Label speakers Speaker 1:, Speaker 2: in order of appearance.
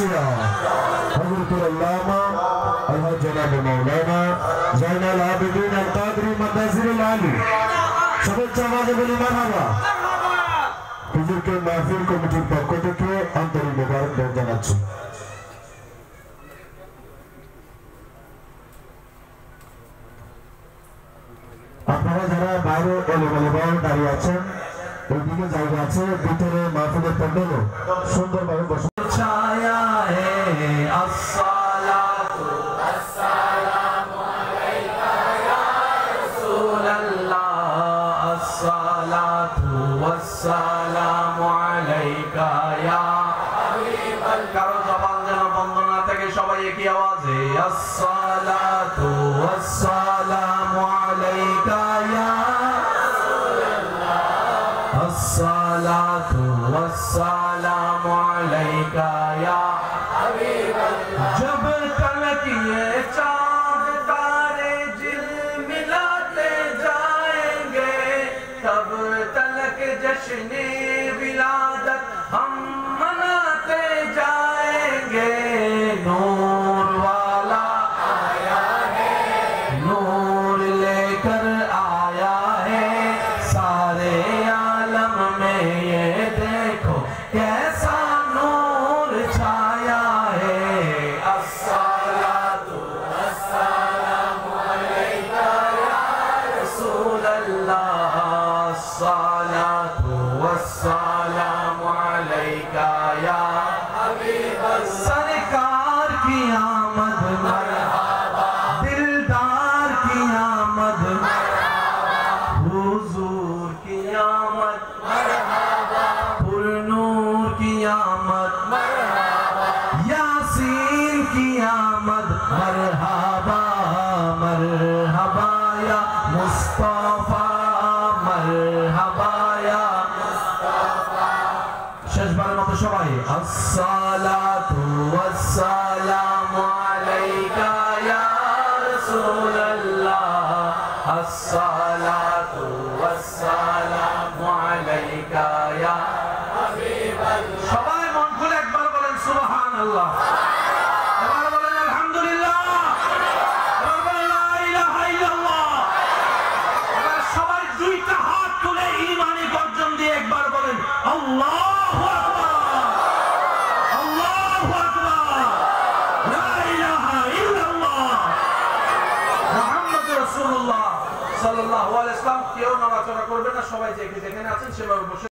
Speaker 1: মুর্শিদা হযরতুল আল্লামা আলহাজ জনাব মাওলানা জাইনুল আবেদিন আল কাদরি মাদাজিরুল আলী সর্বোচ্চ আওয়াজে বলি মারহাবা। হুজুরকে মাহফিল কমিটির পক্ষ থেকে আন্তরিক মোবারকবাদ জানাচ্ছি। আপনারা যারা বাইরে এলোমেলোভাবে দাঁড়িয়ে আছেন ওইদিকে জায়গা আছে, ভিতরে মাহফিলের প্যান্ডেলও সুন্দরভাবে বসে। ছায়া হে আসসালাতু আসসালামু আলাইকা ইয়া রাসূলুল্লাহ আসসালাতু ওয়াসসালামু আলাইকা ইয়া হাবিবাল্লাহ। কারো জবান যেন বন্ধ না থাকে, সবাই একই আওয়াজে আসসালাতু ওয়াসসালামু আলাইকা ইয়া الصلاة والسلام عليك يا حبيب الله। जब तलक ये चाँद तारे झिलमिलाते जाएंगे, तब तलक जश्न विलादत हम मनाते जाएंगे। नूर वाला आया है, नूर लेकर आया है, सारे ये देखो कैसा नूर छाया है। अस्सलातु वस्सलामु अलैका या रसूल अल्लाह अस्सलातु वस्सलामु अलैका या हबीब अल्लाह। सरकार की आमद मरहबा, दिलदार की आमद मरहबा, हुजूर की आमद मरहबा, पुरनूर की आमद मरहबा, यासीन की आमद मरहबा, मरहबा या मुस्तफा, मरहबा या मुस्तफा। शेषबारेর মতো সবাই अस्सलातु वस्सलामु अलैका या রাসূলুল্লাহ अस्सलातु वस्सलामु अलैका या হাবিবাল্লাহ। সবাই মন খুলে একবার বলেন সুবহানাল্লাহ, এবার বলেন আলহামদুলিল্লাহ, এবার বলেন লা ইলাহা ইল্লাল্লাহ। এবার সবাই দুইটা হাত তুলে ঈমানি গর্জন দিয়ে একবার বলেন আল্লাহু আকবার, আল্লাহু আকবার, লা ইলাহা ইল্লাল্লাহ মুহাম্মাদুর রাসূলুল্লাহ সাল্লাল্লাহু আলাইহি ওয়াসাল্লাম। কেউ নড়াচড়া করবে না, সবাই যেখানে আছেন সেভাবে বসে